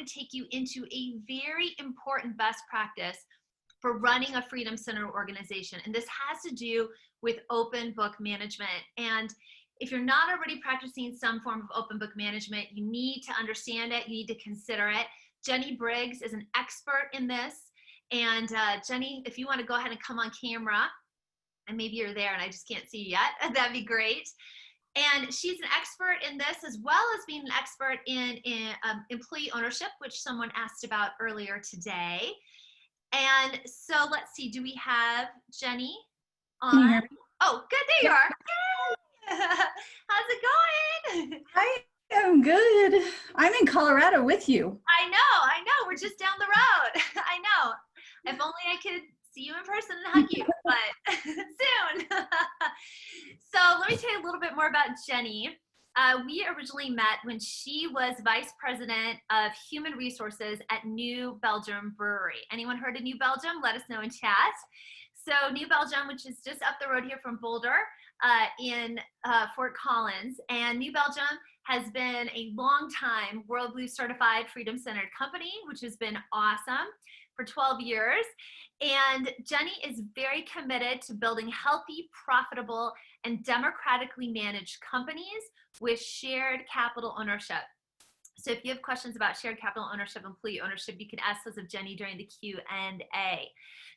to take you into a very important best practice for running a Freedom Center organization. And this has to do with open book management. And if you're not already practicing some form of open book management, you need to understand it. You need to consider it. Jenny Briggs is an expert in this. And Jenny, if you want to go ahead and come on camera, and maybe you're there and I just can't see you yet, that'd be great. And she's an expert in this, as well as being an expert in employee ownership, which someone asked about earlier today. And so let's see, do we have Jenny on? Can you hear me? Oh, good, there you are. How's it going? I am good. I'm in Colorado with you. I know. We're just down the road. I know. If only I could see you in person and hug you, but soon. So let me tell you a little bit more about Jenny. We originally met when she was Vice President of Human Resources at New Belgium Brewery. Anyone heard of New Belgium? Let us know in chat. So New Belgium, which is just up the road here from Boulder in Fort Collins. And New Belgium has been a long time WorldBlu certified freedom-centered company, which has been awesome for 12 years. And Jenny is very committed to building healthy, profitable, and democratically managed companies with shared capital ownership. So if you have questions about shared capital ownership, employee ownership, you can ask those of Jenny during the Q&A.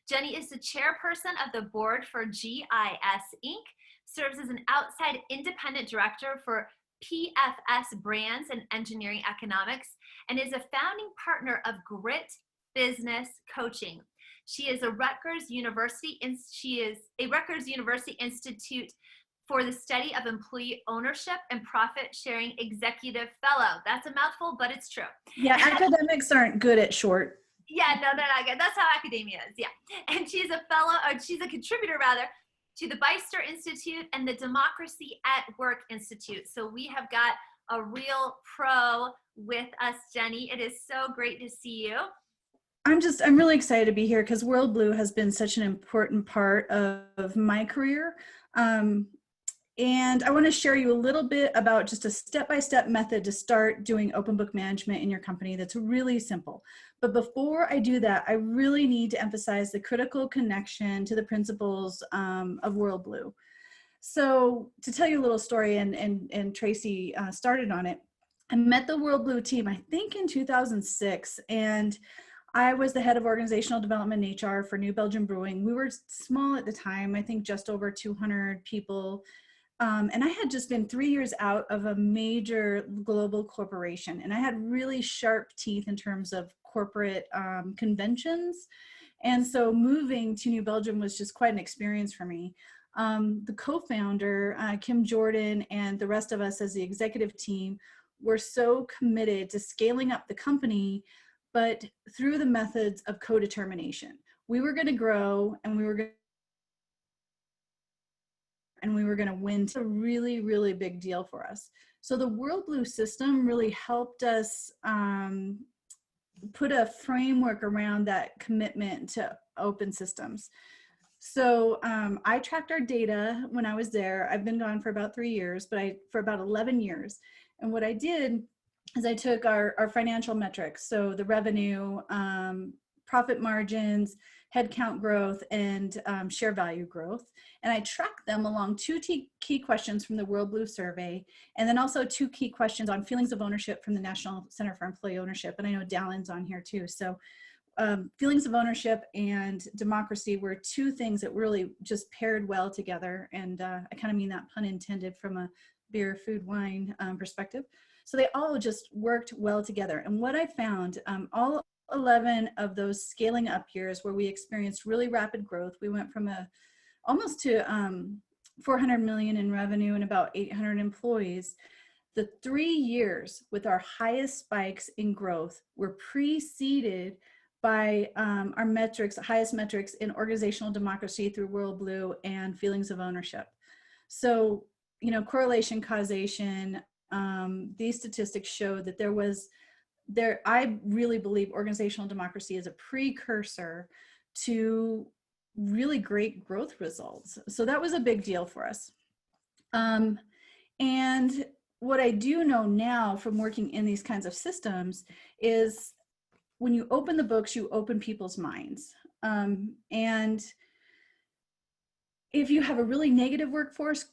Jenny is the chairperson of the board for GIS Inc., serves as an outside independent director for PFS Brands and Engineering Economics, and is a founding partner of Grit Business Coaching. She is a Rutgers University Institute for the Study of Employee Ownership and Profit Sharing Executive Fellow. That's a mouthful, but it's true. Yeah, academics aren't good at short. Yeah, no, they're not good. That's how academia is, yeah. And she's a she's a contributor rather, to the Beister Institute and the Democracy at Work Institute. So we have got a real pro with us, Jenny. It is so great to see you. I'm really excited to be here because WorldBlu has been such an important part of my career. And I want to share you a little bit about just a step-by-step method to start doing open book management in your company that's really simple. But before I do that, I really need to emphasize the critical connection to the principles of WorldBlu. So to tell you a little story, and Tracy started on it, I met the WorldBlu team, I think in 2006, and I was the head of organizational development and HR for New Belgium Brewing. We were small at the time, I think just over 200 people. And I had just been 3 years out of a major global corporation, and I had really sharp teeth in terms of corporate conventions. And so moving to New Belgium was just quite an experience for me. The co-founder, Kim Jordan, and the rest of us as the executive team were so committed to scaling up the company, but through the methods of co-determination. We were going to grow, and we were going to win. It's a really, really big deal for us. So the WorldBlu system really helped us put a framework around that commitment to open systems. So I tracked our data when I was there. I've been gone for about 3 years, but for about 11 years. And what I did is I took our financial metrics, so the revenue, profit margins, headcount growth, and share value growth. And I tracked them along two key questions from the WorldBlu survey, and then also 2 key questions on feelings of ownership from the National Center for Employee Ownership. And I know Dallin's on here too. So feelings of ownership and democracy were 2 things that really just paired well together. And I kind of mean that pun intended from a beer, food, wine perspective. So they all just worked well together. And what I found, all 11 of those scaling up years where we experienced really rapid growth, we went from almost to 400 million in revenue and about 800 employees. The 3 years with our highest spikes in growth were preceded by our metrics, highest metrics in organizational democracy through WorldBlu and feelings of ownership. So, you know, correlation, causation, these statistics show that I really believe organizational democracy is a precursor to really great growth results. So that was a big deal for us. And what I do know now from working in these kinds of systems is when you open the books, you open people's minds. And if you have a really negative workplace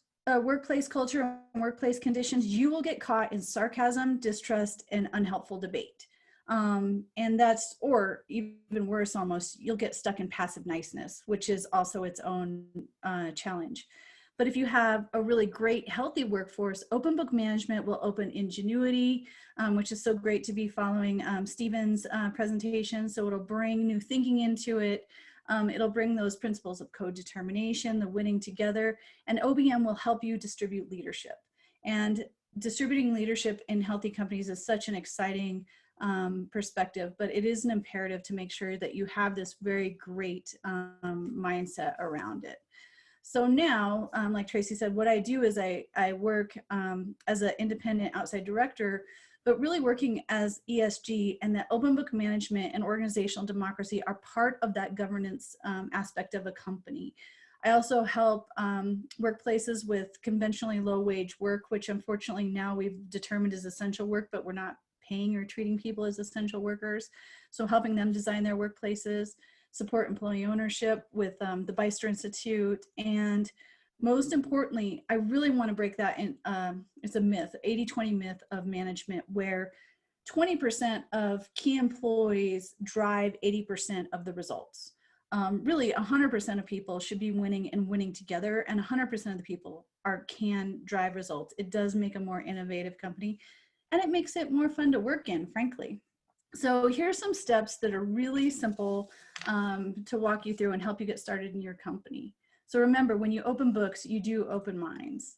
culture and workplace conditions, you will get caught in sarcasm, distrust, and unhelpful debate. And that's, or even worse almost, you'll get stuck in passive niceness, which is also its own challenge. But if you have a really great, healthy workforce, open book management will open ingenuity, which is so great to be following Stephen's presentation. So it'll bring new thinking into it. It'll bring those principles of co-determination, the winning together, and OBM will help you distribute leadership. And distributing leadership in healthy companies is such an exciting perspective, but it is an imperative to make sure that you have this very great mindset around it. So now, like Tracy said, what I do is I work as an independent outside director, but really working as ESG, and that open book management and organizational democracy are part of that governance aspect of a company. I also help workplaces with conventionally low wage work, which unfortunately now we've determined is essential work, but we're not paying or treating people as essential workers. So helping them design their workplaces, support employee ownership with the Beister Institute. And most importantly, I really want to break that in, it's a myth, 80-20 myth of management, where 20% of key employees drive 80% of the results. Really 100% of people should be winning and winning together, and 100% of the people can drive results. It does make a more innovative company, and it makes it more fun to work in, frankly. So here's some steps that are really simple to walk you through and help you get started in your company. So remember, when you open books, you do open minds.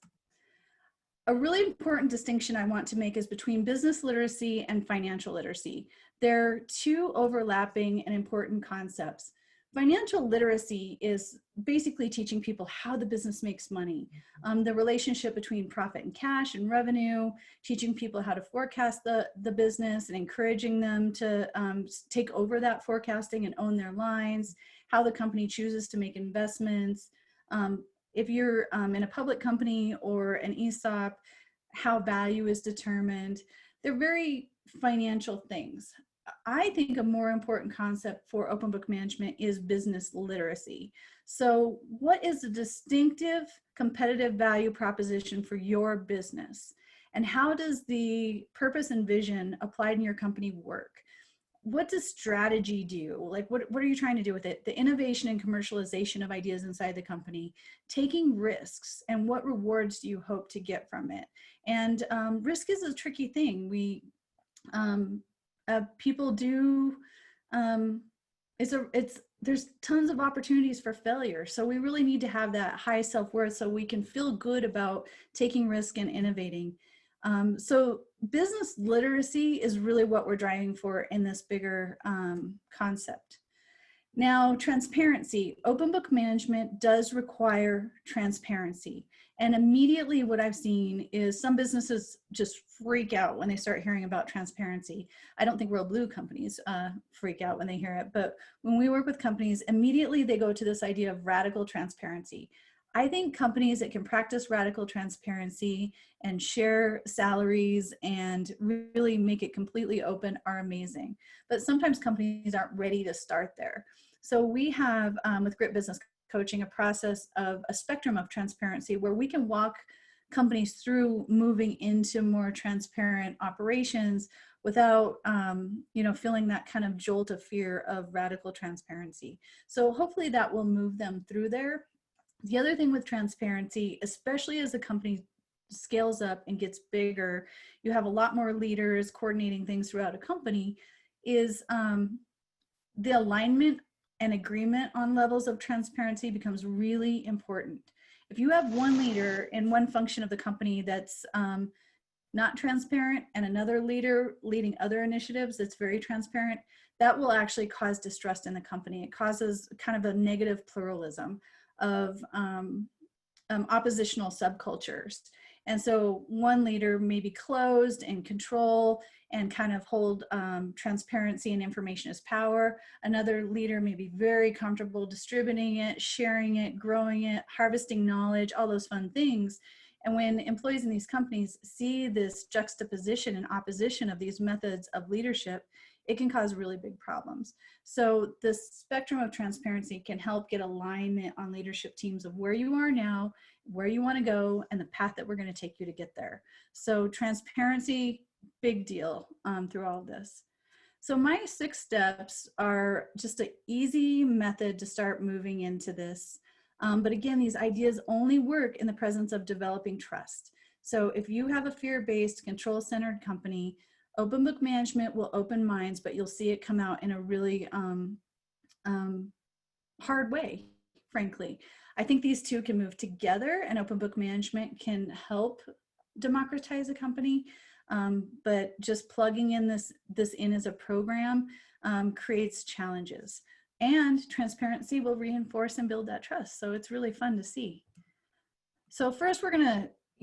A really important distinction I want to make is between business literacy and financial literacy. They're two overlapping and important concepts. Financial literacy is basically teaching people how the business makes money, the relationship between profit and cash and revenue, teaching people how to forecast the business and encouraging them to take over that forecasting and own their lines, how the company chooses to make investments. If you're in a public company or an ESOP, how value is determined. They're very financial things. I think a more important concept for open book management is business literacy. So what is the distinctive competitive value proposition for your business? And how does the purpose and vision applied in your company work? What does strategy do? Like, what are you trying to do with it? The innovation and commercialization of ideas inside the company, taking risks, and what rewards do you hope to get from it? And risk is a tricky thing. People do, there's tons of opportunities for failure. So we really need to have that high self-worth so we can feel good about taking risk and innovating. So business literacy is really what we're driving for in this bigger concept. Now, transparency. Open book management does require transparency. And immediately what I've seen is some businesses just freak out when they start hearing about transparency. I don't think WorldBlu companies freak out when they hear it, but when we work with companies, immediately they go to this idea of radical transparency. I think companies that can practice radical transparency and share salaries and really make it completely open are amazing. But sometimes companies aren't ready to start there. So we have, with Grit Business Coaching, a process of a spectrum of transparency where we can walk companies through moving into more transparent operations without feeling that kind of jolt of fear of radical transparency. So hopefully that will move them through there. The other thing with transparency, especially as the company scales up and gets bigger, you have a lot more leaders coordinating things throughout a company, is the alignment and agreement on levels of transparency becomes really important. If you have one leader in one function of the company that's not transparent and another leader leading other initiatives that's very transparent, that will actually cause distrust in the company. It causes kind of a negative pluralism of oppositional subcultures. And so one leader may be closed and control and kind of hold transparency and information as power. Another leader may be very comfortable distributing it, sharing it, growing it, harvesting knowledge, all those fun things. And when employees in these companies see this juxtaposition and opposition of these methods of leadership, it can cause really big problems. So the spectrum of transparency can help get alignment on leadership teams of where you are now, where you want to go, and the path that we're going to take you to get there. So transparency, big deal through all of this. So my 6 steps are just an easy method to start moving into this. But again, these ideas only work in the presence of developing trust. So if you have a fear-based, control-centered company, open book management will open minds, but you'll see it come out in a really hard way, frankly. I think these two can move together, and open book management can help democratize a company. But just plugging in this in as a program creates challenges. And transparency will reinforce and build that trust. So it's really fun to see. So first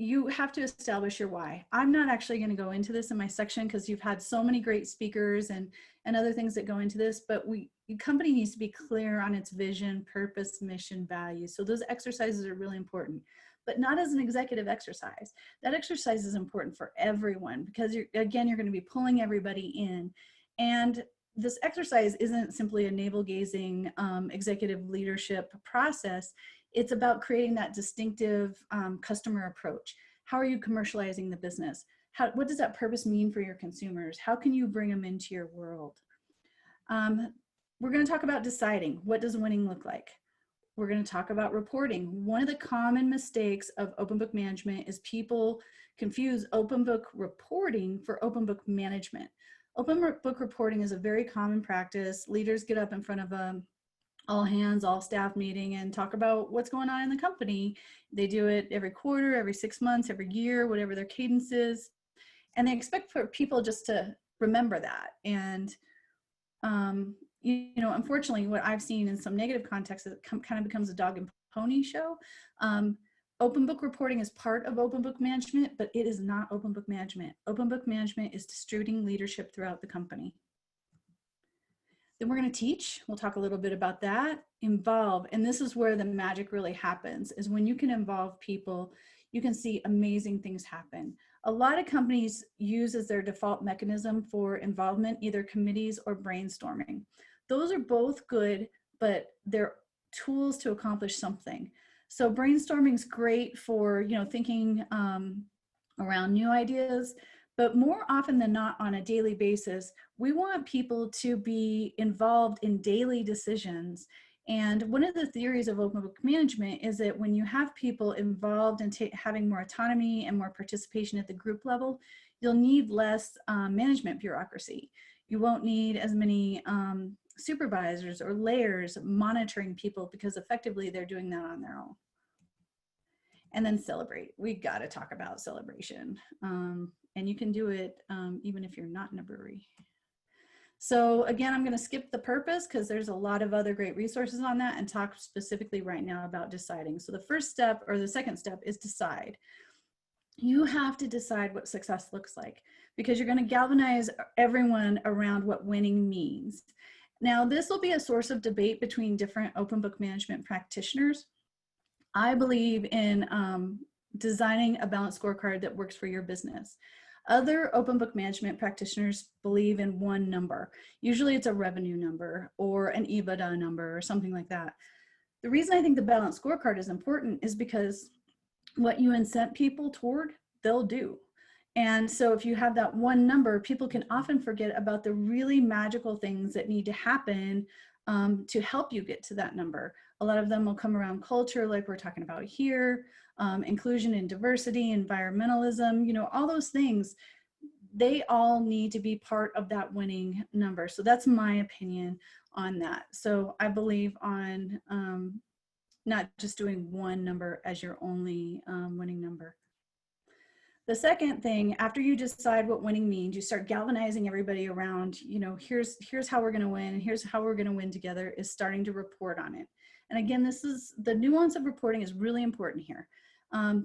you have to establish your why. I'm not actually going to go into this in my section because you've had so many great speakers and other things that go into this, but your company needs to be clear on its vision, purpose, mission, values. So those exercises are really important, but not as an executive exercise. That exercise is important for everyone because you're going to be pulling everybody in. And this exercise isn't simply a navel-gazing executive leadership process. It's about creating that distinctive customer approach. How are you commercializing the business? What does that purpose mean for your consumers? How can you bring them into your world? We're going to talk about deciding. What does winning look like? We're going to talk about reporting. One of the common mistakes of open book management is people confuse open book reporting for open book management. Open book reporting is a very common practice. Leaders get up in front of a all hands, all staff meeting and talk about what's going on in the company. They do it every quarter, every 6 months, every year, whatever their cadence is. And they expect for people just to remember that. And, unfortunately, what I've seen in some negative contexts, it kind of becomes a dog and pony show. Open book reporting is part of open book management, but it is not open book management. Open book management is distributing leadership throughout the company. Then we're going to teach. We'll talk a little bit about that. Involve, and this is where the magic really happens, is when you can involve people, you can see amazing things happen. A lot of companies use as their default mechanism for involvement either committees or brainstorming. Those are both good, but they're tools to accomplish something. So brainstorming is great for thinking around new ideas. But more often than not, on a daily basis, we want people to be involved in daily decisions. And one of the theories of open book management is that when you have people involved in having more autonomy and more participation at the group level, you'll need less management bureaucracy. You won't need as many supervisors or layers monitoring people because effectively they're doing that on their own. And then celebrate. We got to talk about celebration. And you can do it even if you're not in a brewery. So again, I'm going to skip the purpose because there's a lot of other great resources on that and talk specifically right now about deciding. So the first step or the second step is decide. You have to decide what success looks like because you're going to galvanize everyone around what winning means. Now, this will be a source of debate between different open book management practitioners. I believe in designing a balanced scorecard that works for your business. Other open book management practitioners believe in one number. Usually it's a revenue number or an EBITDA number or something like that. The reason I think the balanced scorecard is important is because what you incent people toward, they'll do. And so if you have that one number, people can often forget about the really magical things that need to happen to help you get to that number. A lot of them will come around culture, like we're talking about here, inclusion and diversity, environmentalism, all those things, they all need to be part of that winning number. So that's my opinion on that. So I believe on not just doing one number as your only winning number. The second thing, after you decide what winning means, you start galvanizing everybody around, here's how we're going to win and here's how we're going to win together, is starting to report on it. And again, this is the nuance of reporting is really important here.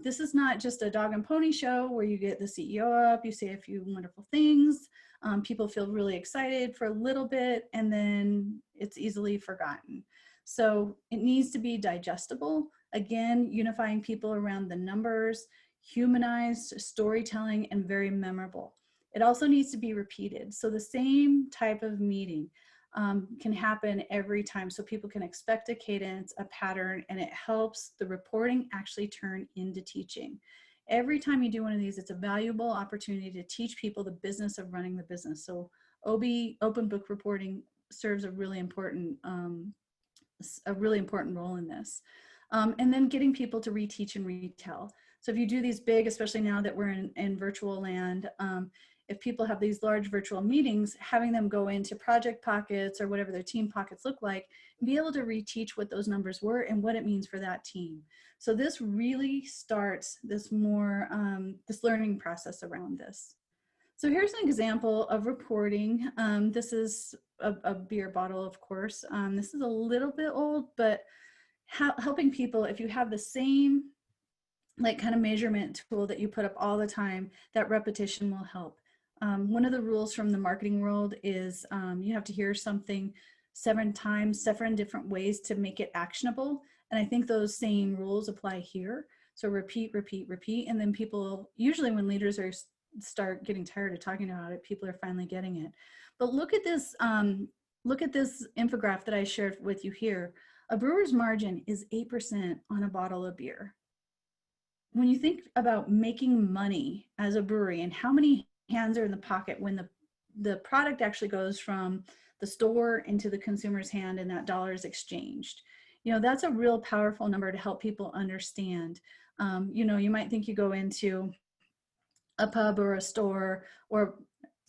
This is not just a dog and pony show where you get the CEO up, you say a few wonderful things, people feel really excited for a little bit, and then it's easily forgotten. So it needs to be digestible. Again, unifying people around the numbers, humanized, storytelling, and very memorable. It also needs to be repeated. So the same type of meeting can happen every time. So people can expect a cadence, a pattern, and it helps the reporting actually turn into teaching. Every time you do one of these, it's a valuable opportunity to teach people the business of running the business. So open book reporting serves a really important role in this. And then getting people to reteach and retell. So if you do these big, especially now that we're in virtual land, if people have these large virtual meetings, having them go into project pockets or whatever their team pockets look like, and be able to reteach what those numbers were and what it means for that team. So this really starts this this learning process around this. So here's an example of reporting. This is a beer bottle, of course. This is a little bit old, but helping people, if you have the same like kind of measurement tool that you put up all the time, that repetition will help. One of the rules from the marketing world is you have to hear something 7 times, 7 different ways to make it actionable. And I think those same rules apply here. So repeat, repeat, repeat. And then people, usually when leaders start getting tired of talking about it, people are finally getting it. But look at this infographic that I shared with you here. A brewer's margin is 8% on a bottle of beer. When you think about making money as a brewery and how many hands are in the pocket when the product actually goes from the store into the consumer's hand and that dollar is exchanged, that's a real powerful number to help people understand. You might think you go into a pub or a store, or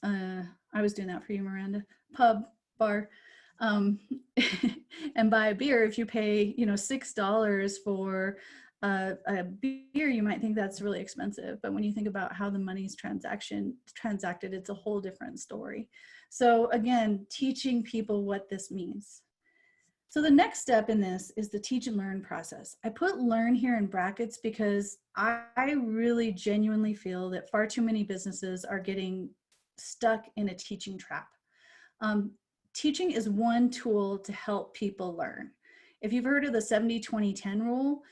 I was doing that for you, Miranda, pub, bar, and buy a beer. If you pay, $6 for a beer, you might think that's really expensive. But when you think about how the money's transacted, it's a whole different story. So again, teaching people what this means. So the next step in this is the teach and learn process. I put learn here in brackets because I really genuinely feel that far too many businesses are getting stuck in a teaching trap. Teaching is one tool to help people learn. If you've heard of the 70-20-10 rule,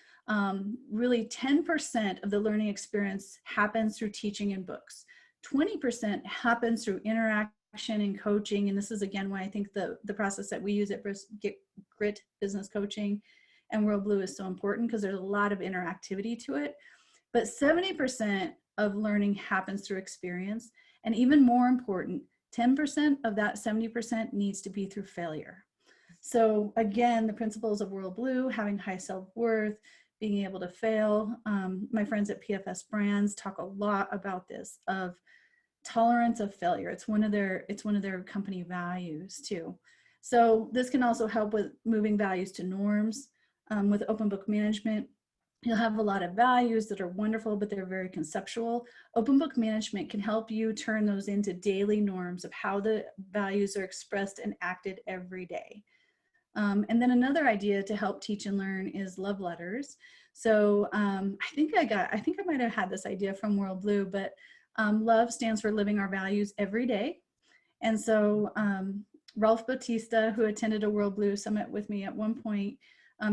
really 10% of the learning experience happens through teaching and books. 20% happens through interaction and coaching. And this is again why I think the process that we use at Grit Business Coaching and WorldBlu is so important, because there's a lot of interactivity to it. But 70% of learning happens through experience. And even more important, 10% of that 70% needs to be through failure. So again, the principles of WorldBlu, having high self-worth, being able to fail. My friends at PFS Brands talk a lot about this, of tolerance of failure. It's one of their company values too. So this can also help with moving values to norms. With open book management, you'll have a lot of values that are wonderful, but they're very conceptual. Open book management can help you turn those into daily norms of how the values are expressed and acted every day. And then another idea to help teach and learn is love letters. So I think I might have had this idea from WorldBlu, but love stands for living our values every day. And so Ralph Bautista, who attended a WorldBlu summit with me at one point,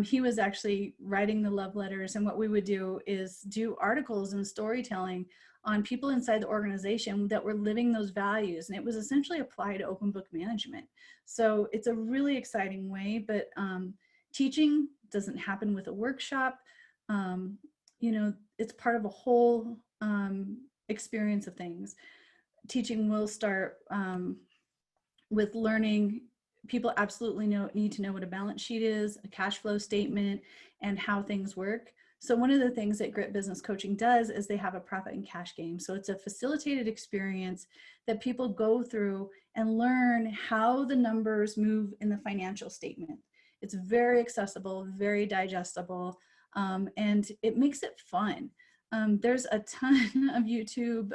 he was actually writing the love letters. And what we would do is do articles and storytelling on people inside the organization that were living those values. And it was essentially applied to open book management. So it's a really exciting way, but teaching doesn't happen with a workshop. It's part of a whole experience of things. Teaching will start with learning. People absolutely need to know what a balance sheet is, a cash flow statement, and how things work. So one of the things that Grit Business Coaching does is they have a profit and cash game. So it's a facilitated experience that people go through and learn how the numbers move in the financial statement. It's very accessible, very digestible, and it makes it fun. There's a ton of YouTube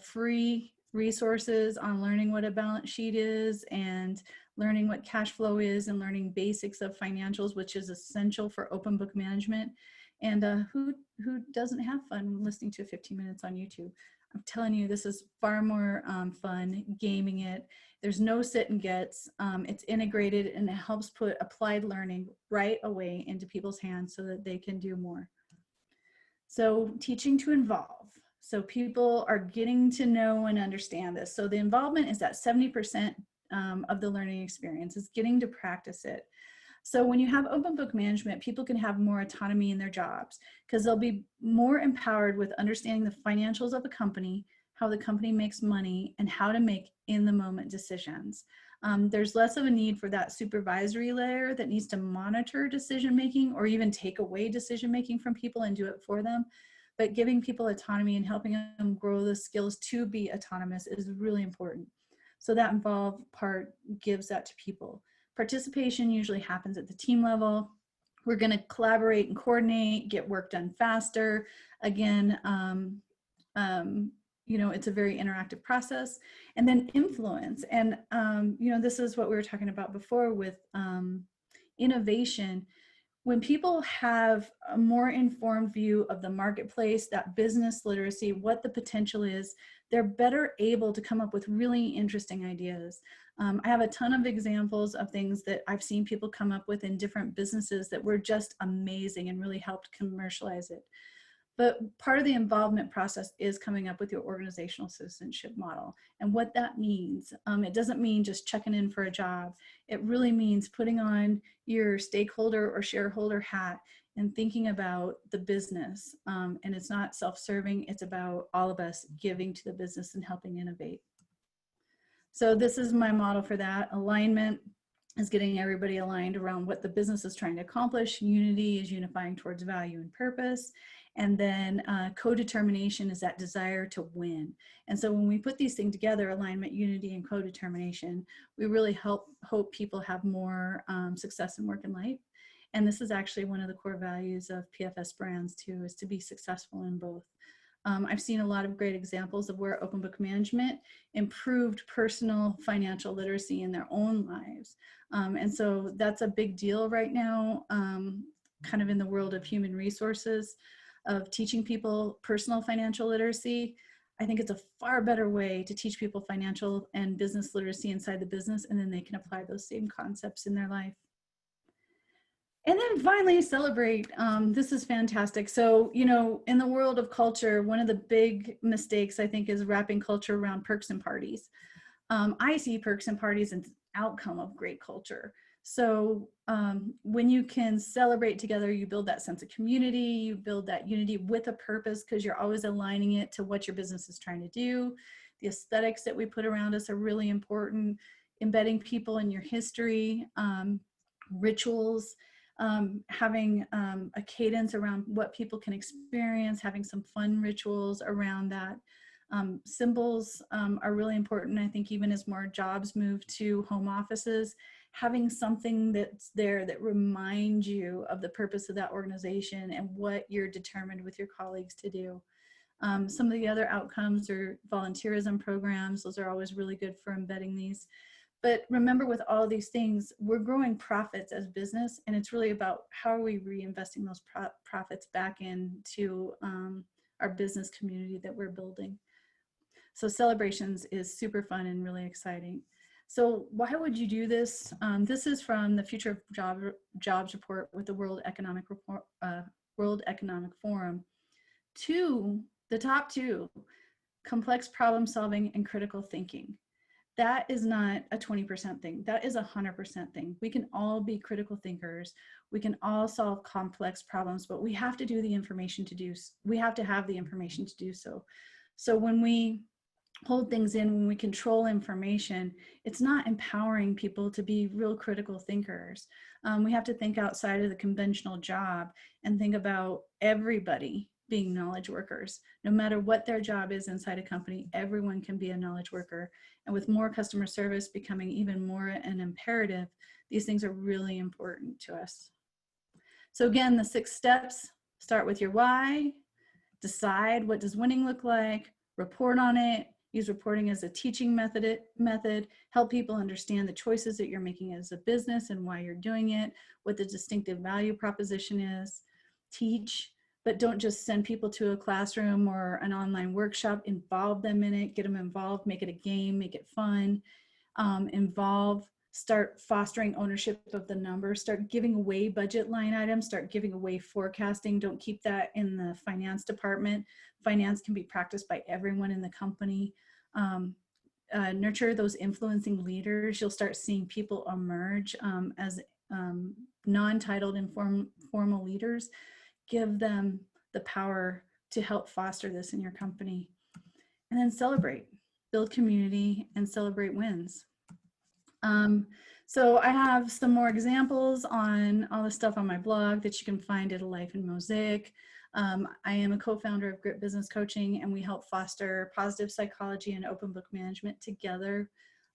free resources on learning what a balance sheet is and learning what cash flow is and learning basics of financials, which is essential for open book management. And who doesn't have fun listening to 15 minutes on YouTube? I'm telling you, this is far more fun gaming it. There's no sit and gets. It's integrated and it helps put applied learning right away into people's hands so that they can do more. So teaching to involve. So people are getting to know and understand this. So the involvement is that 70% of the learning experience is getting to practice it. So when you have open book management, people can have more autonomy in their jobs because they'll be more empowered with understanding the financials of a company, how the company makes money, and how to make in the moment decisions. There's less of a need for that supervisory layer that needs to monitor decision making or even take away decision making from people and do it for them. But giving people autonomy and helping them grow the skills to be autonomous is really important. So that involved part gives that to people. Participation usually happens at the team level. We're going to collaborate and coordinate, get work done faster. Again, you know, it's a very interactive process. And then influence. And, you know, this is what we were talking about before with innovation. When people have a more informed view of the marketplace, that business literacy, what the potential is, they're better able to come up with really interesting ideas. I have a ton of examples of things that I've seen people come up with in different businesses that were just amazing and really helped commercialize it. But part of the involvement process is coming up with your organizational citizenship model and what that means. It doesn't mean just checking in for a job. It really means putting on your stakeholder or shareholder hat and thinking about the business. And it's not self-serving, it's about all of us giving to the business and helping innovate. So this is my model for that. Alignment is getting everybody aligned around what the business is trying to accomplish. Unity is unifying towards value and purpose. And then co-determination is that desire to win. And so when we put these things together, alignment, unity, and co-determination, we really hope people have more success in work and life. And this is actually one of the core values of PFS brands too, is to be successful in both. I've seen a lot of great examples of where open book management improved personal financial literacy in their own lives. And so that's a big deal right now, kind of in the world of human resources, of teaching people personal financial literacy. I think it's a far better way to teach people financial and business literacy inside the business, and then they can apply those same concepts in their life. And then finally, celebrate. This is fantastic. So, you know, in the world of culture, one of the big mistakes I think is wrapping culture around perks and parties. I see perks and parties as an outcome of great culture. So when you can celebrate together, you build that sense of community, you build that unity with a purpose because you're always aligning it to what your business is trying to do. The aesthetics that we put around us are really important. Embedding people in your history, rituals, having a cadence around what people can experience, having some fun rituals around that. Symbols are really important. I think even as more jobs move to home offices, having something that's there that reminds you of the purpose of that organization and what you're determined with your colleagues to do. Some of the other outcomes are volunteerism programs. Those are always really good for embedding these. But remember, with all these things, we're growing profits as business, and it's really about how are we reinvesting those profits back into our business community that we're building. So celebrations is super fun and really exciting. So why would you do this? This is from the Future of Jobs report with the World Economic Forum. The top two, complex problem solving and critical thinking. That is not a 20% thing. That is a 100% thing. We can all be critical thinkers. We can all solve complex problems, but we have to do the information to do. We have to have the information to do so. So when we hold things in, when we control information, it's not empowering people to be real critical thinkers. We have to think outside of the conventional job and think about everybody being knowledge workers. No matter what their job is inside a company, everyone can be a knowledge worker. And with more customer service becoming even more an imperative, these things are really important to us. So again, the 6 steps: start with your why, decide what does winning look like, report on it, use reporting as a teaching method, help people understand the choices that you're making as a business and why you're doing it, what the distinctive value proposition is, teach, but don't just send people to a classroom or an online workshop. Involve them in it, get them involved, make it a game, make it fun. Involve, start fostering ownership of the numbers, start giving away budget line items, start giving away forecasting. Don't keep that in the finance department. Finance can be practiced by everyone in the company. Nurture those influencing leaders. You'll start seeing people emerge as non-titled informal leaders. Give them the power to help foster this in your company. And then celebrate, build community, and celebrate wins. So I have some more examples on all the stuff on my blog that you can find at A Life in Mosaic. I am a co-founder of Grit Business Coaching, and we help foster positive psychology and open book management together.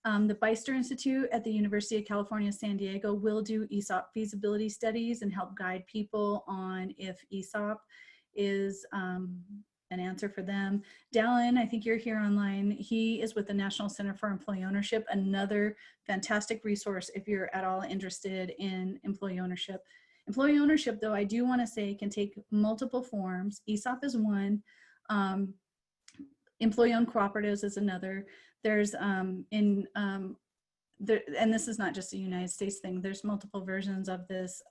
The Beister Institute at the University of California, San Diego will do ESOP feasibility studies and help guide people on if ESOP is an answer for them. Dallin, I think you're here online. He is with the National Center for Employee Ownership, another fantastic resource if you're at all interested in employee ownership. Employee ownership, though, I do want to say can take multiple forms. ESOP is one. Employee-owned cooperatives is another. There's and this is not just a United States thing. There's multiple versions of this,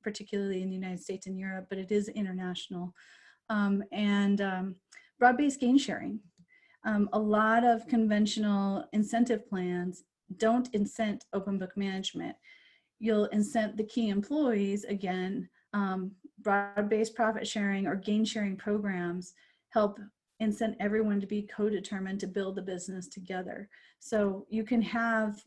particularly in the United States and Europe, but it is international. Broad-based gain sharing. A lot of conventional incentive plans don't incent open book management. You'll incent the key employees, again. Broad-based profit sharing or gain sharing programs help incent everyone to be co-determined to build the business together. So you can have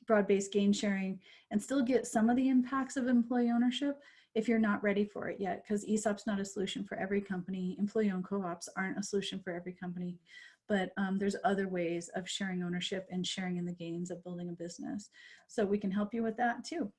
broad-based gain sharing and still get some of the impacts of employee ownership if you're not ready for it yet, because ESOP's not a solution for every company. Employee-owned co-ops aren't a solution for every company, but there's other ways of sharing ownership and sharing in the gains of building a business. So we can help you with that too.